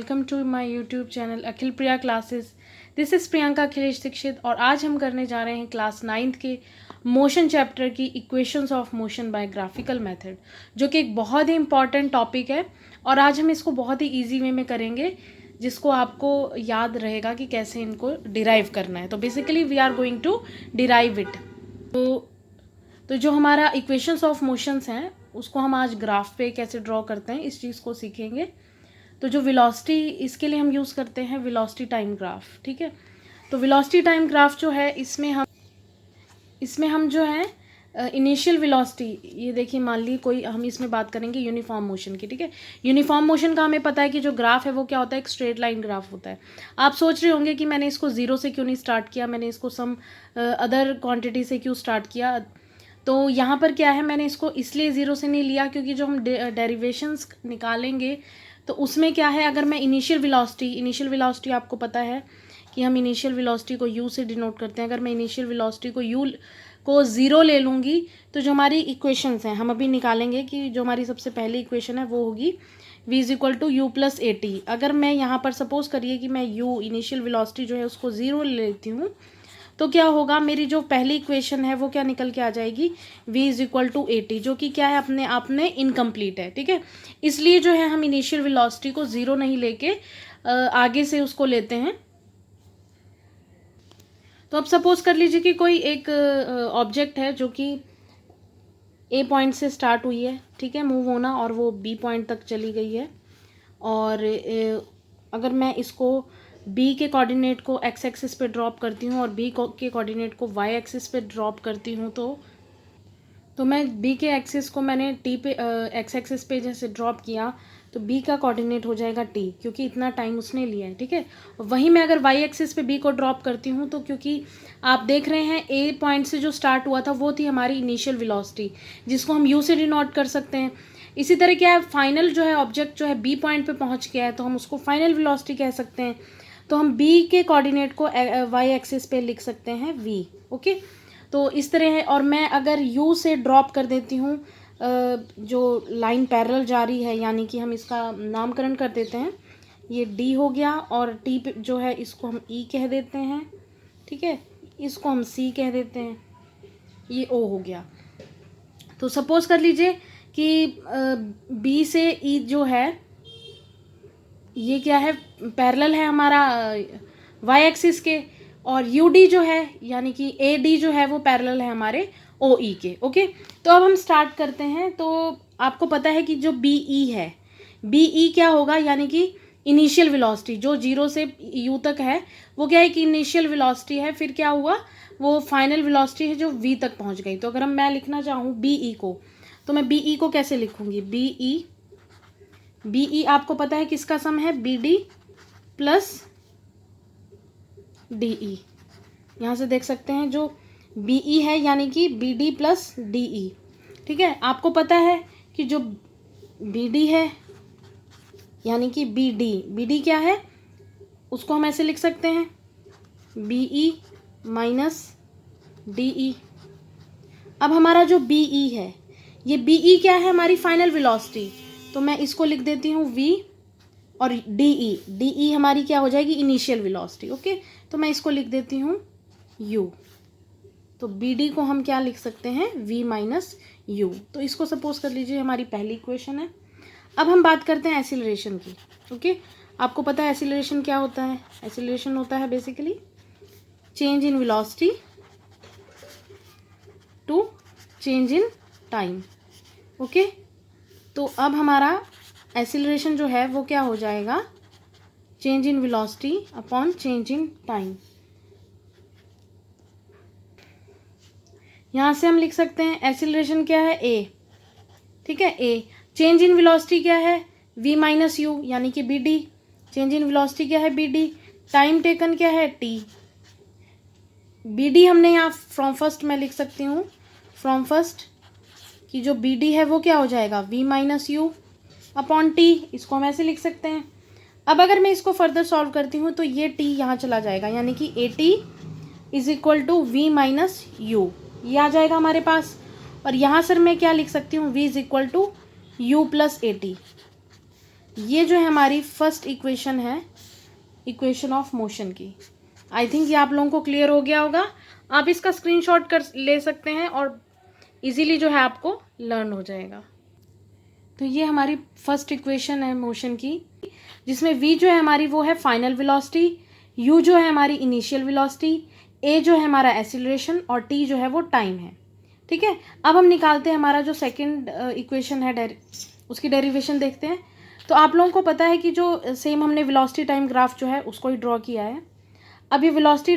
Welcome to my YouTube channel Akhil Priya classes. This is Priyanka Akhilesh Dikshit और आज हम करने जा रहे हैं क्लास 9th के मोशन चैप्टर की equations of motion by graphical method, जो कि एक बहुत ही इंपॉर्टेंट टॉपिक है और आज हम इसको बहुत ही ईजी वे में करेंगे जिसको आपको याद रहेगा कि कैसे इनको डिराइव करना है। तो basically we are going to derive it. तो जो हमारा इक्वेशंस ऑफ मोशंस हैं उसको हम आज ग्राफ पे कैसे ड्रॉ करते हैं इस चीज़ को सीखेंगे। तो जो वेलोसिटी, इसके लिए हम यूज़ करते हैं वेलोसिटी टाइम ग्राफ। ठीक है, तो वेलोसिटी टाइम ग्राफ जो है इसमें हम जो है इनिशियल वेलोसिटी, ये देखिए मान ली कोई, हम इसमें बात करेंगे यूनिफॉर्म मोशन की। ठीक है, यूनिफॉर्म मोशन का हमें पता है कि जो ग्राफ है वो क्या होता है, एक स्ट्रेट लाइन ग्राफ होता है। आप सोच रहे होंगे कि मैंने इसको ज़ीरो से क्यों नहीं स्टार्ट किया, मैंने इसको सम अदर क्वांटिटी से क्यों स्टार्ट किया। तो यहाँ पर क्या है, मैंने इसको इसलिए ज़ीरो से नहीं लिया क्योंकि जो हम डेरिवेशंस निकालेंगे तो उसमें क्या है, अगर मैं इनिशियल वेलोसिटी आपको पता है कि हम इनिशियल वेलोसिटी को u से डिनोट करते हैं। अगर मैं इनिशियल वेलोसिटी को u को ज़ीरो ले लूँगी तो जो हमारी इक्वेशंस हैं हम अभी निकालेंगे कि जो हमारी सबसे पहली इक्वेशन है वो होगी v is equal to u plus a t. अगर मैं यहाँ पर सपोज करिए कि मैं u इनिशियल वेलोसिटी जो है उसको ज़ीरो ले लेती हूँ तो क्या होगा, मेरी जो पहली इक्वेशन है वो क्या निकल के आ जाएगी, v is equal to a t, जो कि क्या है अपने आप में इनकम्प्लीट है। ठीक है, इसलिए जो है हम इनिशियल वेलोसिटी को ज़ीरो नहीं लेके आगे से उसको लेते हैं। तो अब सपोज कर लीजिए कि कोई एक ऑब्जेक्ट है जो कि ए पॉइंट से स्टार्ट हुई है, ठीक है, मूव होना, और वो बी पॉइंट तक चली गई है। और अगर मैं इसको बी के कोऑर्डिनेट को एक्स एक्सिस पे ड्रॉप करती हूँ और बी के कोऑर्डिनेट को वाई एक्सिस पे ड्रॉप करती हूँ तो मैं बी के एक्सिस को मैंने टी पे एक्स एक्सिस पे जैसे ड्रॉप किया तो बी का कोऑर्डिनेट हो जाएगा टी, क्योंकि इतना टाइम उसने लिया है। ठीक है, वहीं मैं अगर वाई एक्सिस पे बी को ड्रॉप करती हूँ तो क्योंकि आप देख रहे हैं ए पॉइंट से जो स्टार्ट हुआ था वो थी हमारी इनिशियल वेलोसिटी, जिसको हम यू से डिनोट कर सकते हैं। इसी तरह क्या है, फाइनल जो है ऑब्जेक्ट जो है बी पॉइंट पे पहुँच गया है तो हम उसको फाइनल वेलोसिटी कह सकते हैं। तो हम बी के कोऑर्डिनेट को वाई एक्सिस पे लिख सकते हैं वी। ओके, तो इस तरह है। और मैं अगर यू से ड्रॉप कर देती हूँ जो लाइन पैरेलल जा रही है, यानी कि हम इसका नामकरण कर देते हैं, ये डी हो गया, और टी पे जो है इसको हम ई कह देते हैं। ठीक है, इसको हम सी कह देते हैं, ये ओ हो गया। तो सपोज कर लीजिए कि बी से ई जो है ये क्या है, पैरेलल है हमारा वाई एक्सिस के, और यू डी जो है यानी कि ए डी जो है वो पैरेलल है हमारे ओ ई के। ओके, तो अब हम स्टार्ट करते हैं। तो आपको पता है कि जो बी ई है, बी ई क्या होगा, यानी कि इनिशियल वेलोसिटी जो जीरो से यू तक है वो क्या है कि इनिशियल वेलोसिटी है, फिर क्या हुआ वो फाइनल वेलोसिटी है जो वी तक पहुंच गई। तो अगर मैं लिखना चाहूँ बी ई को, तो मैं बी ई को कैसे लिखूँगी, बी ई आपको पता है किसका सम है, B D plus D E. यहाँ से देख सकते हैं जो बी ई है यानी कि B D plus D E. ठीक है, आपको पता है कि जो बी डी है यानी कि बी डी क्या है, उसको हम ऐसे लिख सकते हैं B E minus D E. अब हमारा जो बी ई है, ये बी ई क्या है, हमारी फाइनल वेलोसिटी, तो मैं इसको लिख देती हूँ v, और डी ई हमारी क्या हो जाएगी, इनिशियल वेलोसिटी। ओके, तो मैं इसको लिख देती हूँ u। तो बी डी को हम क्या लिख सकते हैं, v माइनस यू। तो इसको सपोज कर लीजिए हमारी पहली इक्वेशन है। अब हम बात करते हैं एक्सीलरेशन की। ओके, आपको पता है एक्सीलरेशन क्या होता है, एक्सीलरेशन होता है basically change in velocity to change in time. Okay, तो अब हमारा एक्सीलरेशन जो है वो क्या हो जाएगा, change in velocity upon change in time. यहाँ से हम लिख सकते हैं एक्सीलरेशन क्या है, a। ठीक है, a। चेंज इन वेलोसिटी क्या है, v माइनस यू, यानी कि B D. Change in velocity क्या है, बी डी। टाइम टेकन क्या है, t। बी डी हमने यहाँ फ्रॉम फर्स्ट मैं लिख सकती हूँ, फ्रॉम फर्स्ट कि जो बी डी है वो क्या हो जाएगा, v minus u upon T. इसको हम ऐसे लिख सकते हैं। अब अगर मैं इसको फर्दर सॉल्व करती हूँ तो ये t यहाँ चला जाएगा, यानी कि a t is equal to v minus u, ये आ जाएगा हमारे पास। और यहाँ सर मैं क्या लिख सकती हूँ, v is equal to u plus a t. ये जो है हमारी फर्स्ट इक्वेशन है, इक्वेशन ऑफ मोशन की। आई थिंक ये आप लोगों को क्लियर हो गया होगा। आप इसका स्क्रीनशॉट कर ले सकते हैं और इजीली जो है आपको लर्न हो जाएगा। तो ये हमारी फर्स्ट इक्वेशन है मोशन की, जिसमें v जो है हमारी वो है फाइनल वेलोसिटी, u जो है हमारी इनिशियल वेलोसिटी, a जो है हमारा एक्सीलरेशन और t जो है वो टाइम है। ठीक है, अब हम निकालते हैं हमारा जो सेकंड इक्वेशन है, उसकी डेरिवेशन देखते हैं। तो आप लोगों को पता है कि जो सेम हमने वेलोसिटी टाइम ग्राफ जो है उसको ही ड्रॉ किया है। अब ये वेलोसिटी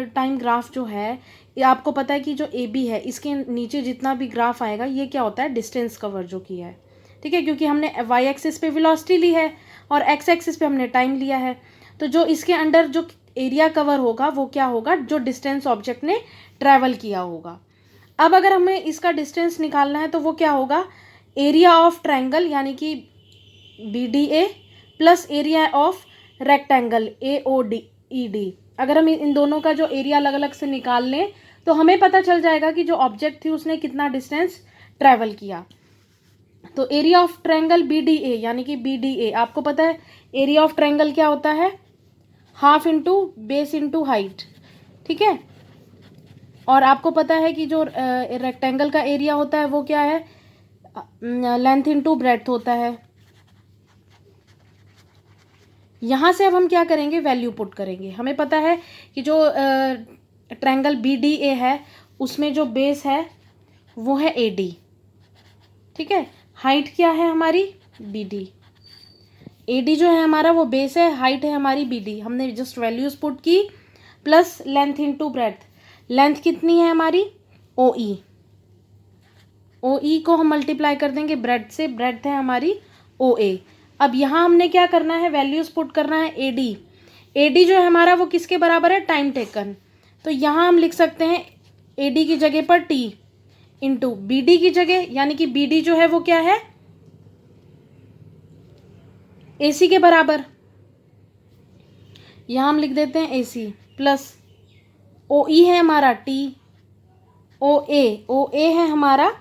टाइम ग्राफ जो है, ये आपको पता है कि जो ए बी है इसके नीचे जितना भी ग्राफ आएगा ये क्या होता है, डिस्टेंस कवर जो किया है। ठीक है, क्योंकि हमने वाई एक्सिस पे वेलोसिटी ली है और एक्स एक्सिस पे हमने टाइम लिया है। तो जो इसके अंडर जो एरिया कवर होगा वो क्या होगा, जो डिस्टेंस ऑब्जेक्ट ने ट्रैवल किया होगा। अब अगर हमें इसका डिस्टेंस निकालना है तो वो क्या होगा, एरिया ऑफ ट्रायंगल यानी कि B D A plus area of rectangle A O D E D. अगर हम इन दोनों का जो एरिया अलग अलग से निकाल लें तो हमें पता चल जाएगा कि जो ऑब्जेक्ट थी उसने कितना डिस्टेंस ट्रैवल किया। तो area of triangle B D A यानी कि बी डी ए, आपको पता है एरिया ऑफ ट्रायंगल क्या होता है, half into base into height. ठीक है, और आपको पता है कि जो रेक्टेंगल का एरिया होता है वो क्या है, लेंथ इंटू ब्रेड्थ होता है। यहाँ से अब हम क्या करेंगे, वैल्यू पुट करेंगे। हमें पता है कि जो ट्रायंगल बी डी ए है उसमें जो बेस है वो है ए डी। ठीक है, हाइट क्या है हमारी, बी डी। ए डी जो है हमारा वो बेस है, हाइट है हमारी बी डी। हमने जस्ट वैल्यूज पुट की, plus length into breadth. Length कितनी है हमारी, ओ ई। ओ ई को हम मल्टीप्लाई कर देंगे ब्रेड्थ से, ब्रेड्थ है हमारी ओ ए। अब यहाँ हमने क्या करना है, वैल्यूज पुट करना है ए डी। ए डी जो है हमारा वो किसके बराबर है, टाइम टेकन। तो यहाँ हम लिख सकते हैं ए डी की जगह पर टी इंटू बी डी की जगह, यानी कि बी डी जो है वो क्या है, ए सी के बराबर। यहाँ हम लिख देते हैं ए सी प्लस ओ ई है हमारा टी, ओ ए है हमारा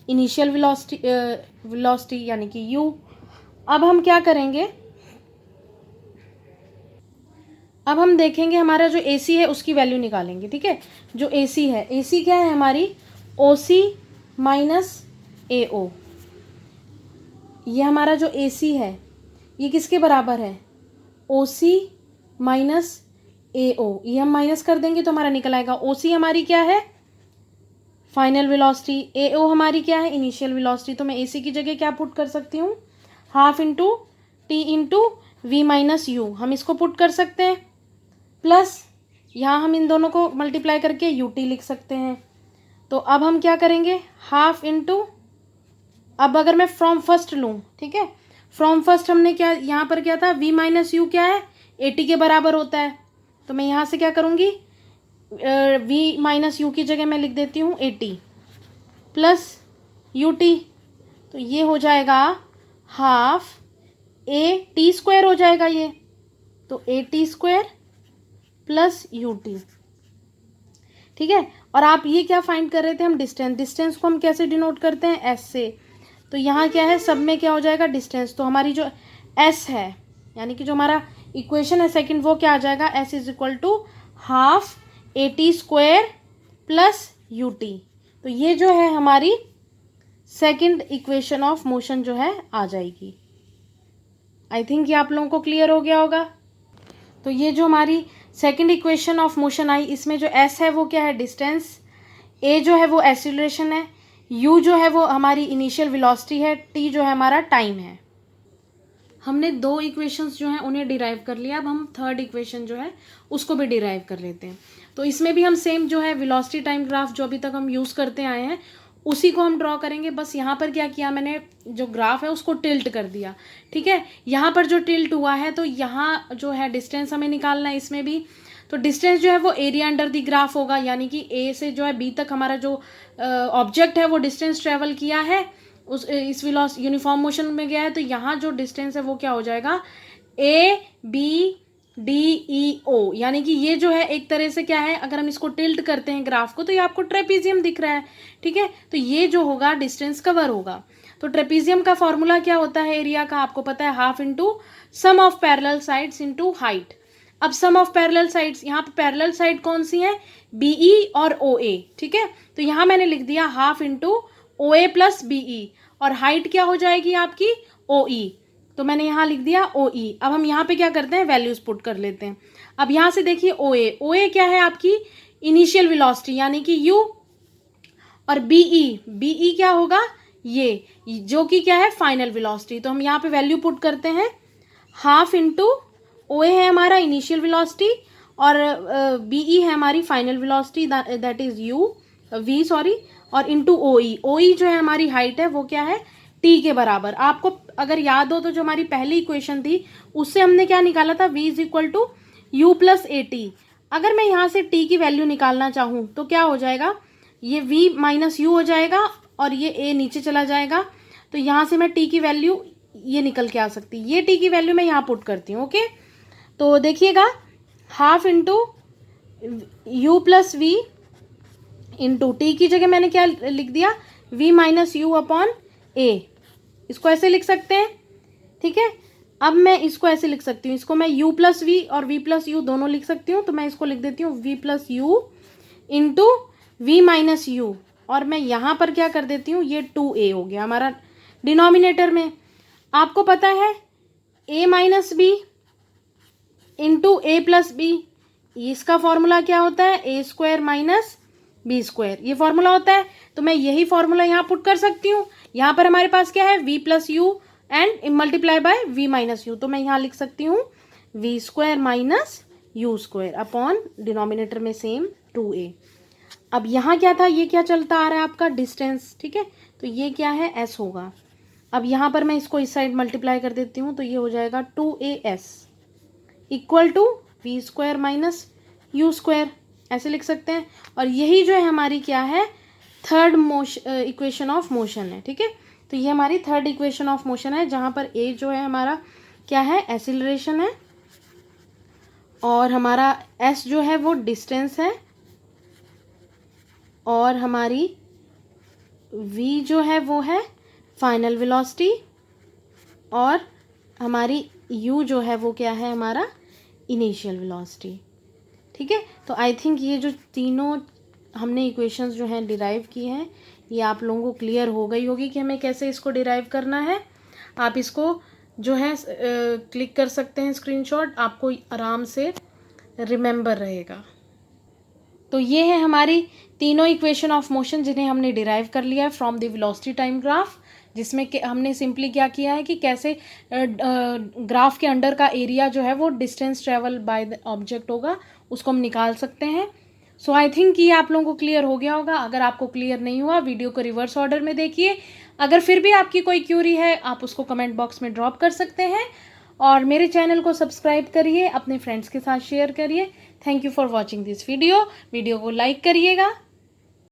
इनिशियल वेलोसिटी यानी कि यू। अब हम क्या करेंगे, अब हम देखेंगे हमारा जो ए सी है उसकी वैल्यू निकालेंगे। ठीक है, जो ए सी है, ए सी क्या है हमारी, ओ सी माइनस ए ओ। ये हमारा जो ए सी है ये किसके बराबर है, ओ सी माइनस ए ओ। ये हम माइनस कर देंगे तो हमारा निकल आएगा, ओ सी हमारी क्या है, फाइनल वेलोसिटी, ए ओ हमारी क्या है, इनिशियल वेलोसिटी। तो मैं ए सी की जगह क्या पुट कर सकती हूँ, half into t into v minus u. हम इसको पुट कर सकते हैं, प्लस यहाँ हम इन दोनों को मल्टीप्लाई करके यू टी लिख सकते हैं। तो अब हम क्या करेंगे, हाफ इंटू, अब अगर मैं फ्रॉम फर्स्ट लूँ, ठीक है, फ्रॉम फर्स्ट हमने क्या यहाँ पर क्या था, v माइनस यू क्या है, ए टी के बराबर होता है। तो मैं यहाँ से क्या करूँगी, v माइनस यू की जगह मैं लिख देती हूँ A T plus u t. तो ये हो जाएगा हाफ ए टी स्क्वायर हो जाएगा ये, तो ए t square plus u T. ठीक है, और आप ये क्या फाइंड कर रहे थे हम, डिस्टेंस। डिस्टेंस को हम कैसे डिनोट करते हैं, एस से। तो यहाँ क्या है, सब में क्या हो जाएगा, डिस्टेंस। तो हमारी जो एस है यानी कि जो हमारा इक्वेशन है सेकंड, वो क्या आ जाएगा, s is equal to half a t square plus u t. तो ये जो है हमारी सेकंड इक्वेशन ऑफ मोशन जो है आ जाएगी। आई थिंक ये आप लोगों को क्लियर हो गया होगा। तो ये जो हमारी सेकंड इक्वेशन ऑफ मोशन आई, इसमें जो एस है वो क्या है, डिस्टेंस, ए जो है वो एक्सीलरेशन है, यू जो है वो हमारी इनिशियल वेलोसिटी है, टी जो है हमारा टाइम है। हमने दो इक्वेशंस जो हैं उन्हें डिराइव कर लिया। अब हम थर्ड इक्वेशन जो है उसको भी डिराइव कर लेते हैं। तो इसमें भी हम सेम जो है वेलोसिटी टाइम ग्राफ जो अभी तक हम यूज़ करते आए हैं उसी को हम ड्रॉ करेंगे। बस यहाँ पर क्या किया मैंने, जो ग्राफ है उसको टिल्ट कर दिया। ठीक है, यहाँ पर जो टिल्ट हुआ है तो यहाँ जो है डिस्टेंस हमें निकालना है इसमें भी। तो डिस्टेंस जो है वो एरिया अंडर द ग्राफ होगा, यानी कि ए से जो है बी तक हमारा जो ऑब्जेक्ट है वो डिस्टेंस ट्रेवल किया है, उस इस यूनिफॉर्म मोशन में गया है। तो यहाँ जो डिस्टेंस है वो क्या हो जाएगा, ए बी डी ई ओ, यानी कि ये जो है एक तरह से क्या है, अगर हम इसको टिल्ट करते हैं ग्राफ को तो ये आपको ट्रेपीजियम दिख रहा है। ठीक है, तो ये जो होगा डिस्टेंस कवर होगा। तो ट्रेपीजियम का फॉर्मूला क्या होता है एरिया का, आपको पता है, half into sum of parallel sides into height. अब सम ऑफ पैरेलल साइड्स, यहाँ पे पैरेलल साइड कौन सी है, बीई और ओए, ठीक है। तो यहाँ मैंने लिख दिया हाफ इंटू ओए प्लस बीई, और हाइट क्या हो जाएगी आपकी, ओई, तो मैंने यहाँ लिख दिया ओई। अब हम यहाँ पे क्या करते हैं, वैल्यूज पुट कर लेते हैं। अब यहाँ से देखिए ओए, ओए क्या है आपकी इनिशियल वेलोसिटी यानी कि यू, और बीई, बीई क्या होगा ये, जो कि क्या है फाइनल वेलोसिटी। तो हम यहाँ पे वैल्यू पुट करते हैं, हाफ इंटू ओए है हमारा इनिशियल वेलोसिटी, और बीई है हमारी final velocity, that is u v sorry, और इंटू ओई, ओई जो है हमारी हाइट है वो क्या है टी के बराबर। आपको अगर याद हो तो जो हमारी पहली इक्वेशन थी उससे हमने क्या निकाला था, v is equal to u plus a t. अगर मैं यहाँ से t की वैल्यू निकालना चाहूँ तो क्या हो जाएगा, ये v माइनस यू हो जाएगा और ये a नीचे चला जाएगा, तो यहाँ से मैं t की वैल्यू ये निकल के आ सकती है, ये t की वैल्यू मैं यहाँ पुट करती हूँ। ओके, तो देखिएगा half into u plus v into t की जगह मैंने क्या लिख दिया, v minus u upon a, इसको ऐसे लिख सकते हैं, ठीक है। अब मैं इसको ऐसे लिख सकती हूँ, इसको मैं u प्लस वी और v प्लस यू दोनों लिख सकती हूँ, तो मैं इसको लिख देती हूँ v plus u into v minus u, और मैं यहाँ पर क्या कर देती हूँ, ये 2a हो गया हमारा डिनोमिनेटर में। आपको पता है a minus b into a plus b, इसका फॉर्मूला क्या होता है, a square minus b square, ये फॉर्मूला होता है। तो मैं यही फॉर्मूला यहाँ पुट कर सकती हूँ। यहाँ पर हमारे पास क्या है, v plus you and multiply by v minus you, तो मैं यहाँ लिख सकती हूँ v square minus u square upon denominator में सेम 2a। अब यहाँ क्या था, ये क्या चलता आ रहा है आपका डिस्टेंस, ठीक है, तो ये क्या है s होगा। अब यहाँ पर मैं इसको इस साइड मल्टीप्लाई कर देती हूँ, तो ये हो जाएगा 2as equal to v square minus u square, ऐसे लिख सकते हैं। और यही जो है हमारी क्या है, थर्ड इक्वेशन ऑफ मोशन है, ठीक है। तो ये हमारी थर्ड इक्वेशन ऑफ मोशन है, जहाँ पर ए जो है हमारा क्या है, एक्सीलरेशन है, और हमारा एस जो है वो डिस्टेंस है, और हमारी वी जो है वो है फाइनल वेलोसिटी, और हमारी यू जो है वो क्या है हमारा इनिशियल वेलोसिटी, ठीक है। तो आई थिंक ये जो तीनों हमने इक्वेशंस जो हैं डिराइव की हैं, ये आप लोगों को क्लियर हो गई होगी कि हमें कैसे इसको डिराइव करना है। आप इसको जो है क्लिक कर सकते हैं स्क्रीनशॉट, आपको आराम से रिमेंबर रहेगा। तो ये है हमारी तीनों इक्वेशन ऑफ मोशन जिन्हें हमने डिराइव कर लिया है from the velocity time graph, जिसमें हमने सिंपली क्या किया है कि कैसे ग्राफ के अंडर का एरिया जो है वो distance travel by the object होगा, उसको हम निकाल सकते हैं। सो आई थिंक ये आप लोगों को क्लियर हो गया होगा। अगर आपको क्लियर नहीं हुआ, वीडियो को रिवर्स ऑर्डर में देखिए। अगर फिर भी आपकी कोई क्यूरी है, आप उसको कमेंट बॉक्स में ड्रॉप कर सकते हैं, और मेरे चैनल को सब्सक्राइब करिए, अपने फ्रेंड्स के साथ शेयर करिए। Thank you for watching this video को लाइक करिएगा।